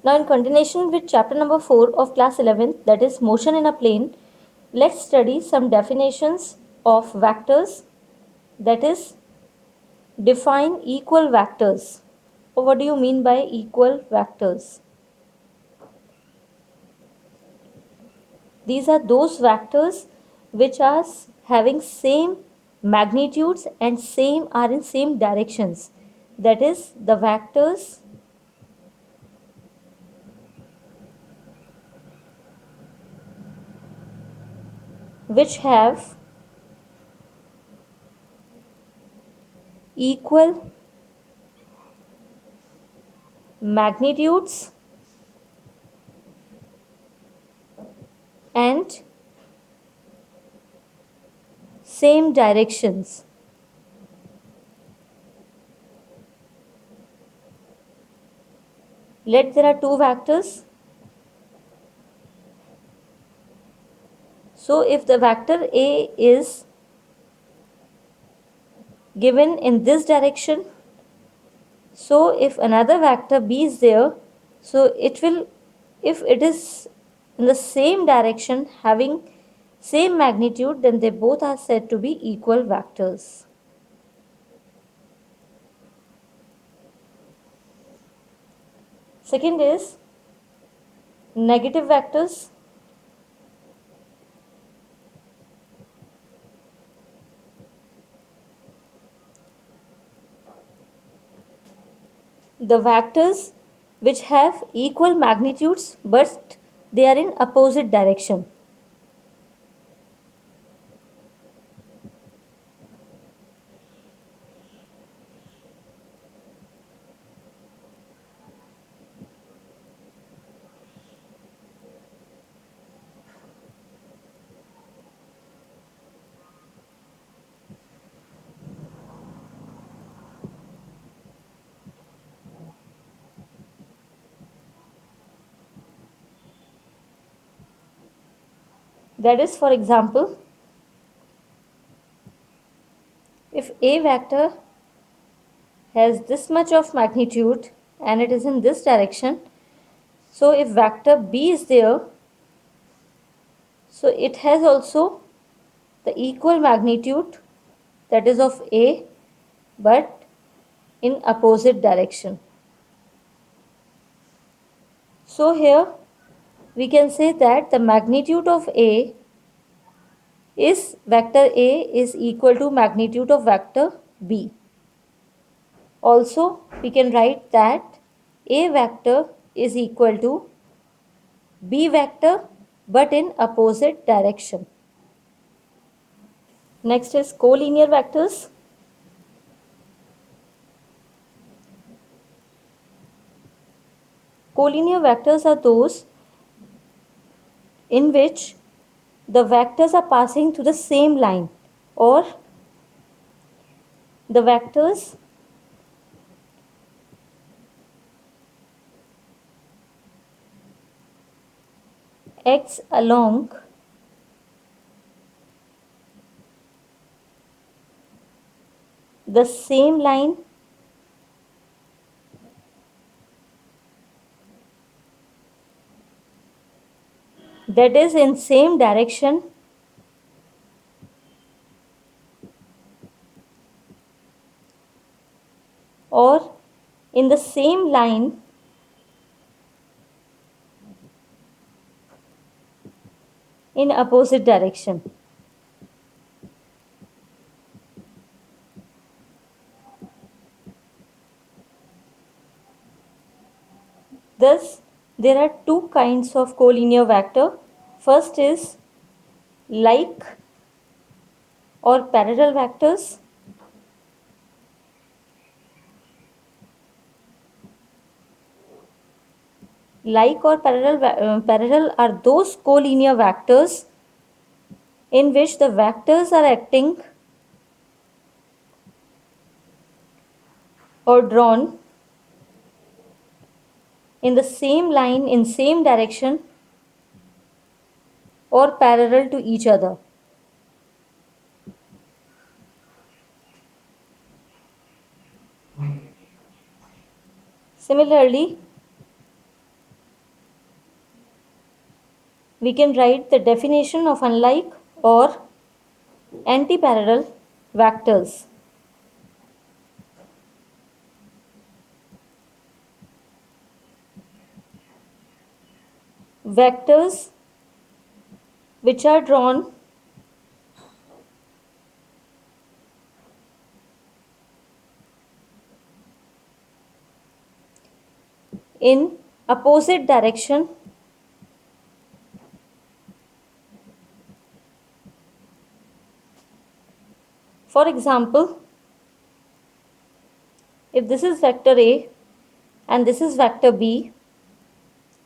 Now, in continuation with chapter number 4 of class 11, that is motion in a plane, let's study some definitions of vectors, that is, define equal vectors. What do you mean by equal vectors? These are those vectors which are having same magnitudes and same are in same directions. That is, the vectors which have equal magnitudes and same directions. Let there are two vectors. So if the vector A is given in this direction, so if another vector B is there, so it will, if it is in the same direction having same magnitude, then they both are said to be equal vectors. Second is negative vectors. The vectors which have equal magnitudes but they are in opposite direction. That is, for example, if A vector has this much of magnitude and it is in this direction, so if vector B is there, so it has also the equal magnitude, that is of A, but in opposite direction. So here we can say that the magnitude of A is vector A is equal to magnitude of vector B. Also, we can write that A vector is equal to B vector but in opposite direction. Next is collinear vectors. Collinear vectors are those in which the vectors are passing through the same line, or the vectors x along the same line that is in same direction or in the same line in opposite direction. Thus, there are two kinds of collinear vector. First is like or parallel vectors. Like or parallel are those collinear vectors in which the vectors are acting or drawn in the same line in same direction or parallel to each other. Similarly, we can write the definition of unlike or antiparallel vectors. Vectors which are drawn in opposite direction For example, if this is vector A and this is vector B,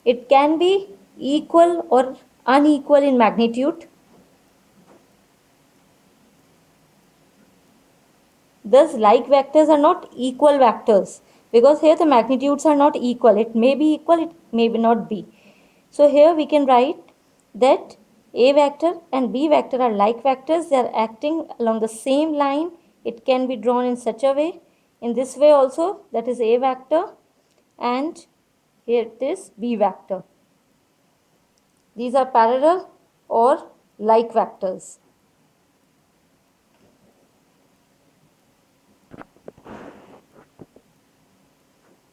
it can be equal or unequal in magnitude. Thus, like vectors are not equal vectors because here the magnitudes are not equal. It may be equal, it may not be. So here we can write that A vector and B vector are like vectors. They are acting along the same line. It can be drawn in such a way. In this way also, that is A vector, and here it is B vector. These are parallel or like vectors.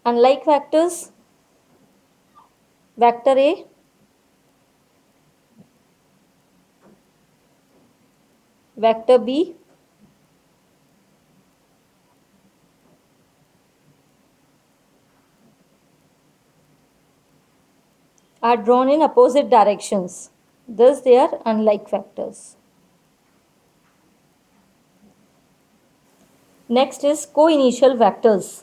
Unlike vectors, vector A vector B are drawn in opposite directions. Thus, they are unlike vectors. Next is co-initial vectors.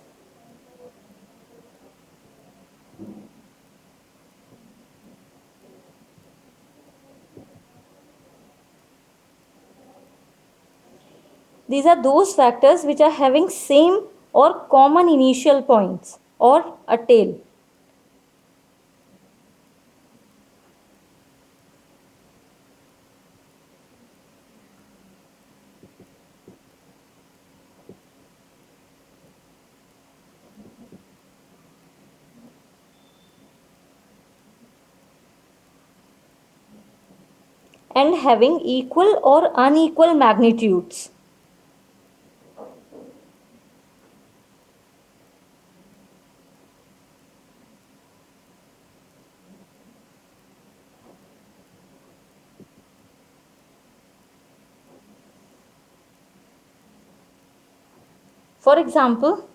These are those vectors which are having same or common initial points or a tail. And having equal or unequal magnitudes. For example,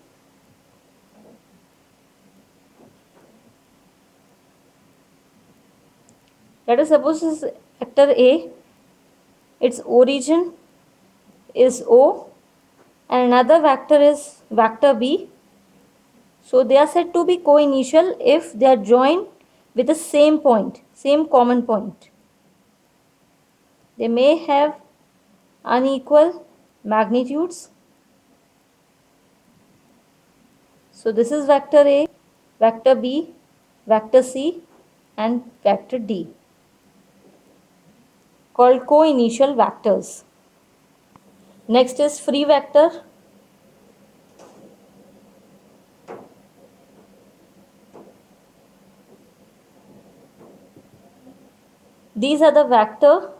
let us suppose this is vector A, its origin is O, and another vector is vector B. So they are said to be co-initial if they are joined with the same point, same common point. They may have unequal magnitudes. So this is vector A, vector B, vector C, and vector D, called co-initial vectors. Next is free vector. These are the vector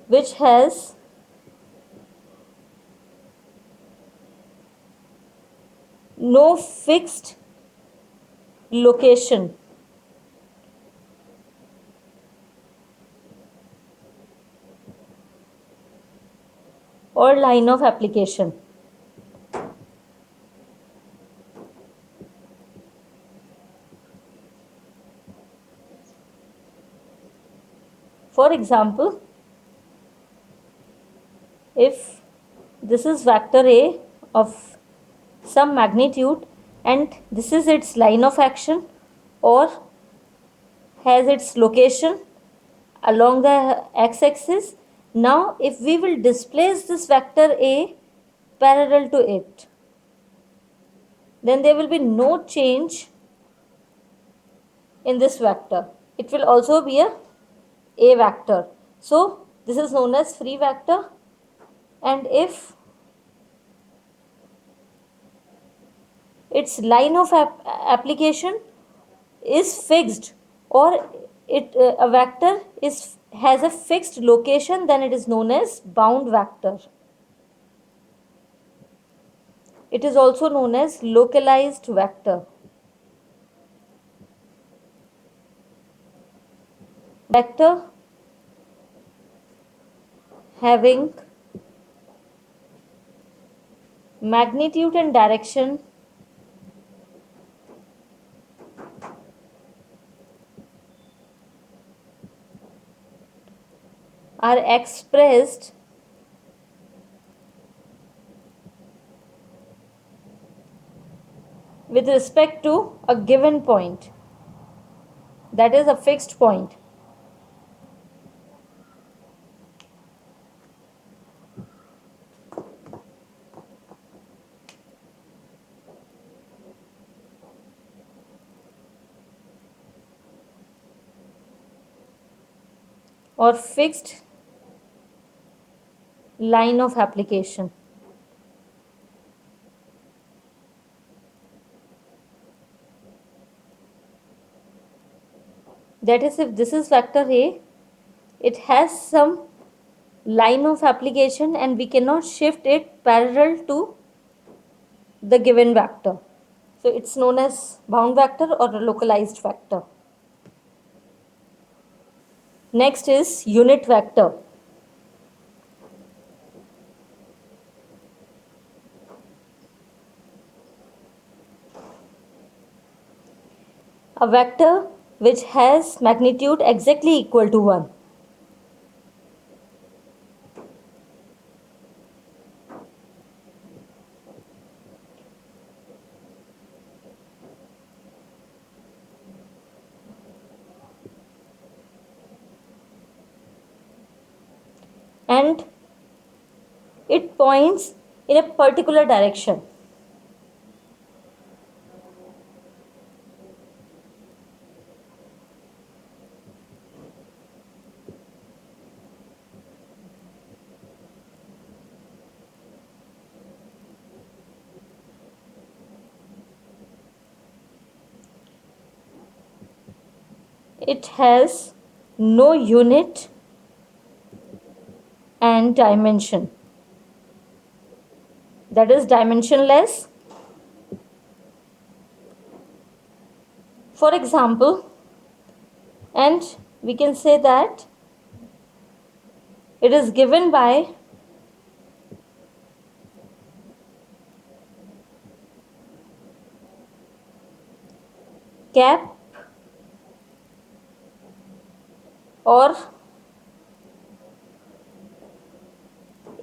which has no fixed location. Or line of application. For example, if this is vector A of some magnitude and this is its line of action or has its location along the x-axis, now if we will displace this vector A parallel to it, then there will be no change in this vector. It will also be a vector. So this is known as free vector, and if its line of application is fixed, or a vector has a fixed location, then it is known as bound vector. It is also known as localized vector. Vector having magnitude and direction are expressed with respect to a given point, that is a fixed point. Or fixed line of application. That is, if this is vector A, it has some line of application and we cannot shift it parallel to the given vector. So it's known as bound vector or a localized vector. Next is unit vector. A vector which has magnitude exactly equal to 1. And it points in a particular direction. It has no unit and dimension, that is dimensionless. For example, and we can say that it is given by cap or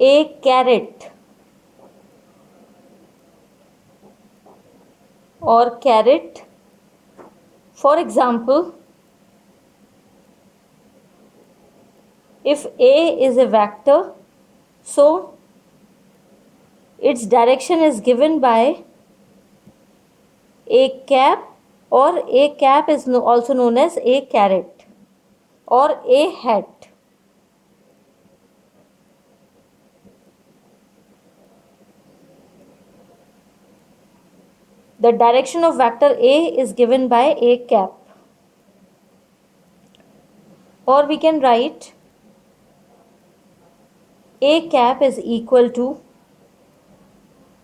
a caret or caret. For example, if A is a vector, so its direction is given by a cap, or a cap is also known as a caret or a hat. The direction of vector A is given by a cap. Or we can write a cap is equal to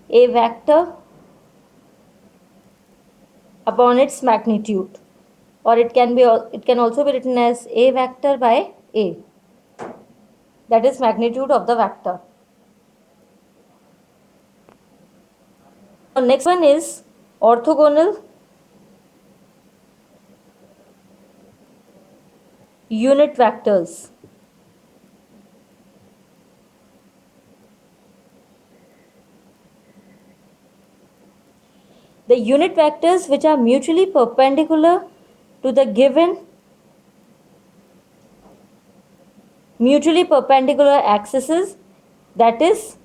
a vector upon its magnitude, or it can also be written as a vector by a, that is magnitude of the vector. Next one is orthogonal unit vectors. The unit vectors which are mutually perpendicular to the given mutually perpendicular axes, that is,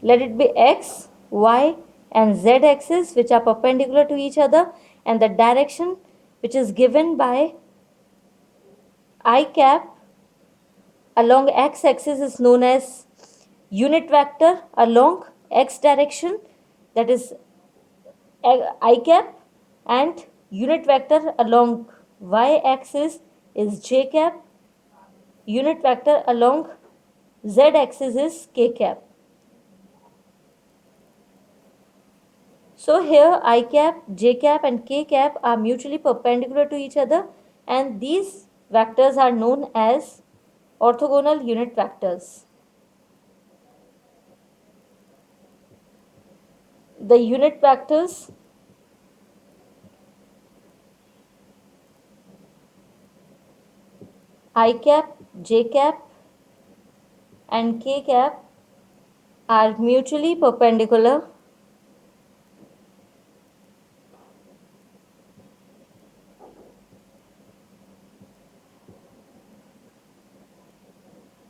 let it be x, y and z axis, which are perpendicular to each other, and the direction which is given by I cap along x axis is known as unit vector along x direction, that is I cap, and unit vector along y axis is j cap, unit vector along z axis is k cap. So here I cap, j cap and k cap are mutually perpendicular to each other, and these vectors are known as orthogonal unit vectors. The unit vectors I cap, j cap and k cap are mutually perpendicular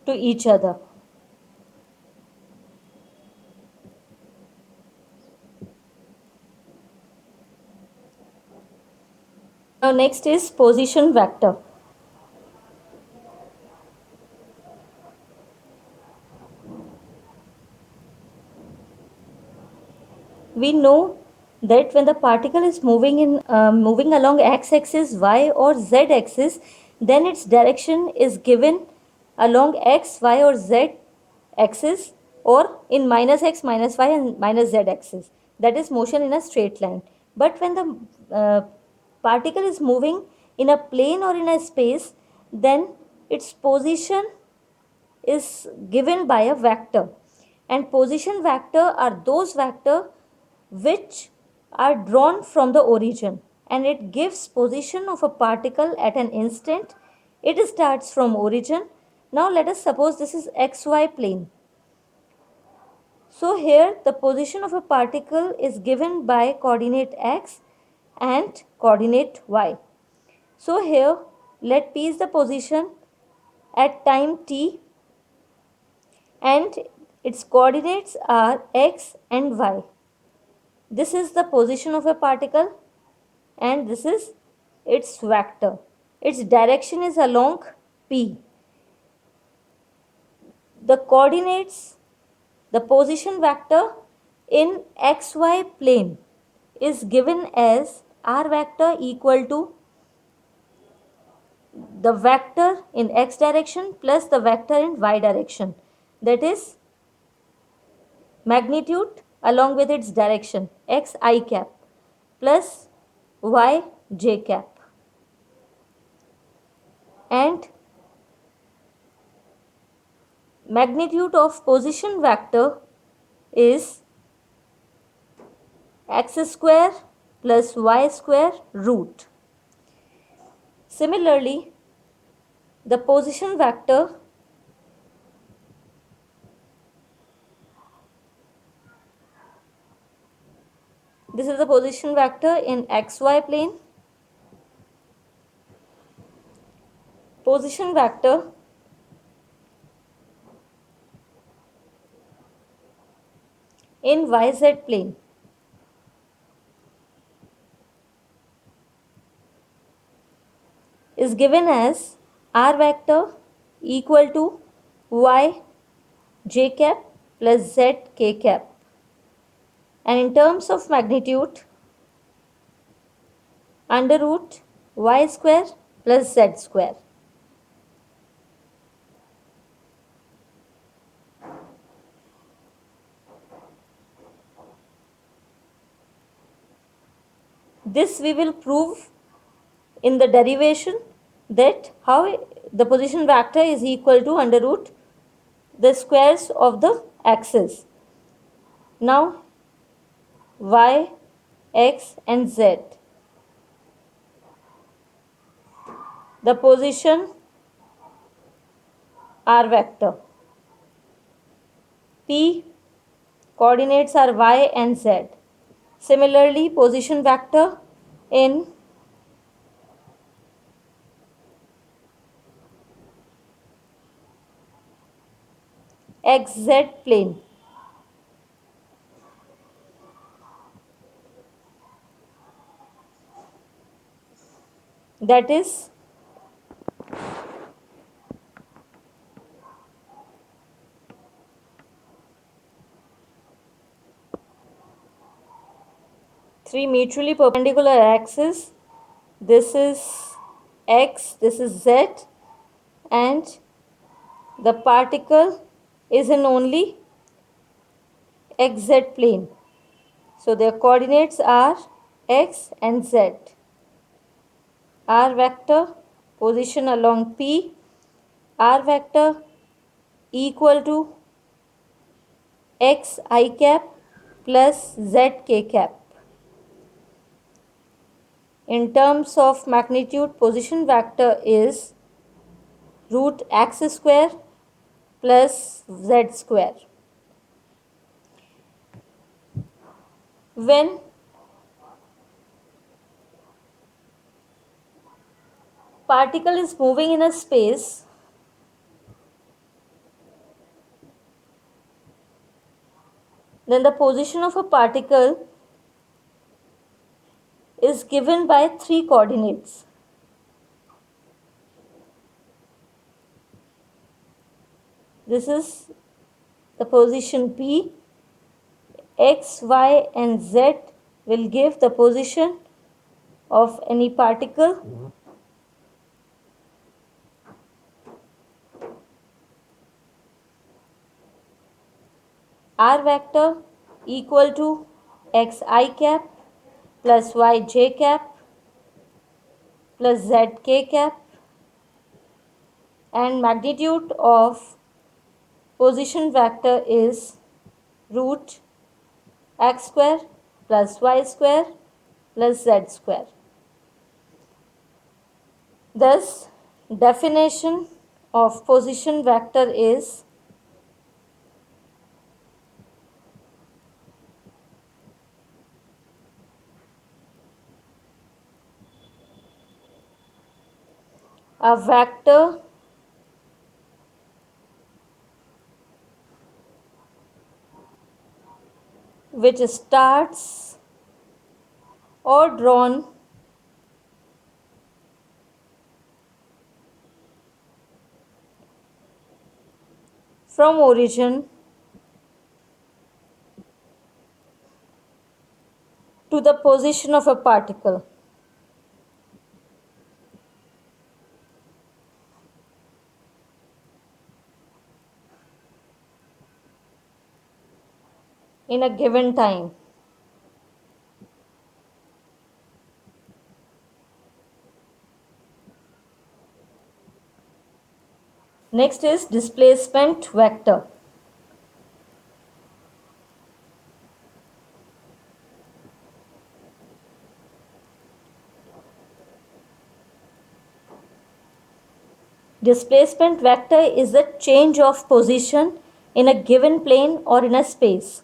to each other. Now next is position vector. We know that when the particle is moving along x-axis, y or z-axis, then its direction is given along x, y or z axis, or in minus x, minus y and minus z axis. That is motion in a straight line. But when the particle is moving in a plane or in a space, then its position is given by a vector, and position vector are those vector which are drawn from the origin, and it gives position of a particle at an instant. It starts from origin. Now let us suppose this is xy plane. So here the position of a particle is given by coordinate x and coordinate y. So here let p is the position at time t, and its coordinates are x and y. This is the position of a particle and this is its vector. Its direction is along p. The coordinates, the position vector in xy plane is given as r vector equal to the vector in x direction plus the vector in y direction. That is magnitude along with its direction x I cap plus y j cap, and magnitude of position vector is x square plus y square root. Similarly, the position vector this is the position vector in xy plane. Position vector in yz plane is given as r vector equal to y j cap plus z k cap, and in terms of magnitude under root y square plus z square. This we will prove in the derivation, that how the position vector is equal to under root the squares of the axes. Now y, x and z, the position r vector, p coordinates are y and z. Similarly, position vector in xz plane, that is three mutually perpendicular axes. This is x, this is z, and the particle is in only xz plane. So their coordinates are x and z. R vector position along P, R vector equal to x I cap plus z k cap. In terms of magnitude, position vector is root x square plus z square. When particle is moving in a space, then the position of a particle is given by three coordinates. This is the position P. X, Y and Z will give the position of any particle. R vector equal to x I cap plus y j cap plus z k cap, and magnitude of position vector is root x square plus y square plus z square. Thus, definition of position vector is a vector which starts or drawn from origin to the position of a particle. In a given time. Next is displacement vector. Displacement vector is the change of position in a given plane or in a space.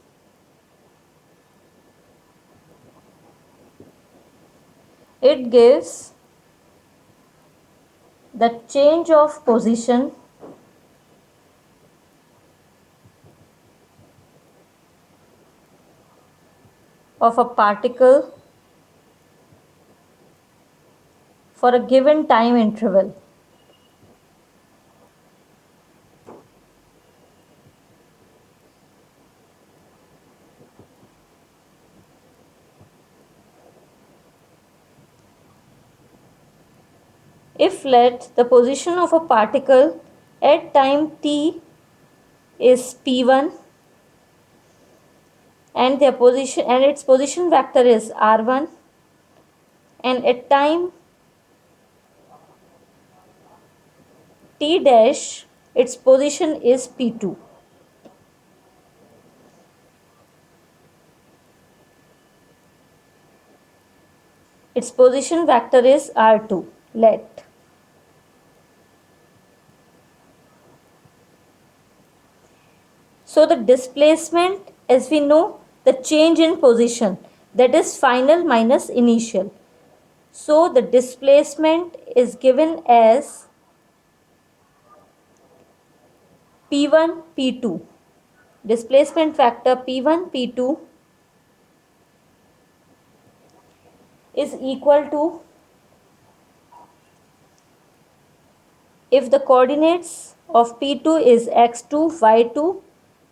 It gives the change of position of a particle for a given time interval. If let the position of a particle at time t is p1 and their position and its position vector is r1, and at time t dash its position is p2. Its position vector is r2. Let so the displacement, as we know, the change in position, that is final minus initial. So the displacement is given as P1 P2. Displacement vector P1 P2 is equal to, if the coordinates of P2 is x2 y2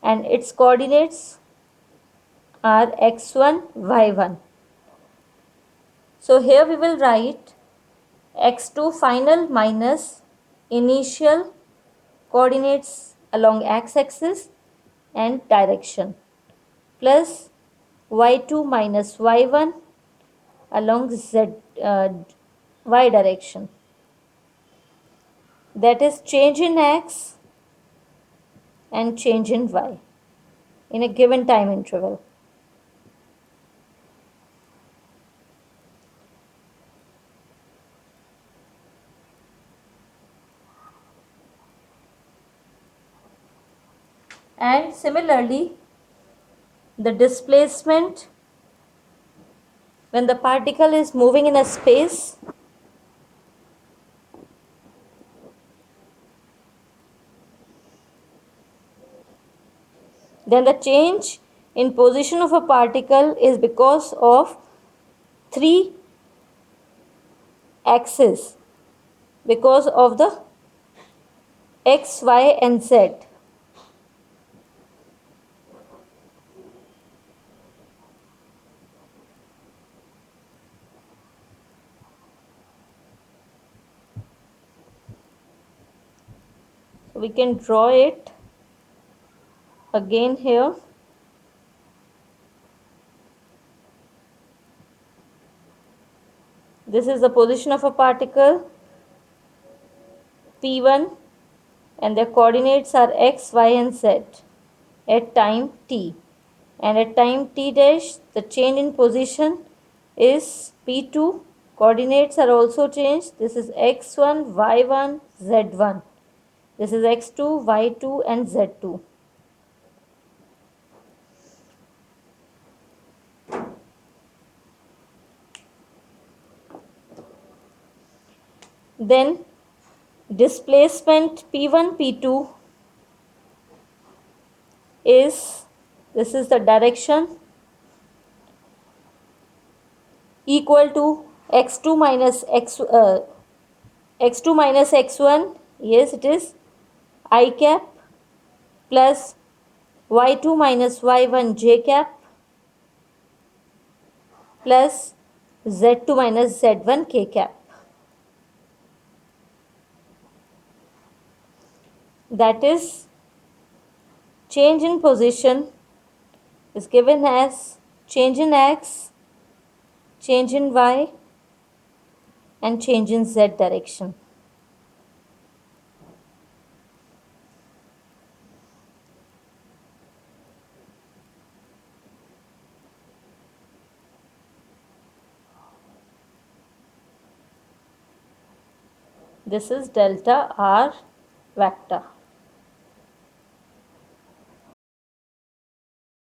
and its coordinates are x1 y1, So here we will write x2 final minus initial coordinates along x-axis and direction plus y2 minus y1 along y direction, that is change in x and change in y in a given time interval. And similarly, the displacement when the particle is moving in a space, then the change in position of a particle is because of three axes, because of the x, y and z. So we can draw it again here. This is the position of a particle P1 and their coordinates are x, y and z at time t. And at time t dash, the change in position is P2. Coordinates are also changed. This is x1, y1, z1. This is x2, y2 and z2. Then displacement P1, P2 is, this is the direction, equal to x2 minus x1, yes it is, I cap plus y2 minus y1 j cap plus z2 minus z1 k cap. That is, change in position is given as change in x, change in y and change in z direction. This is delta r vector.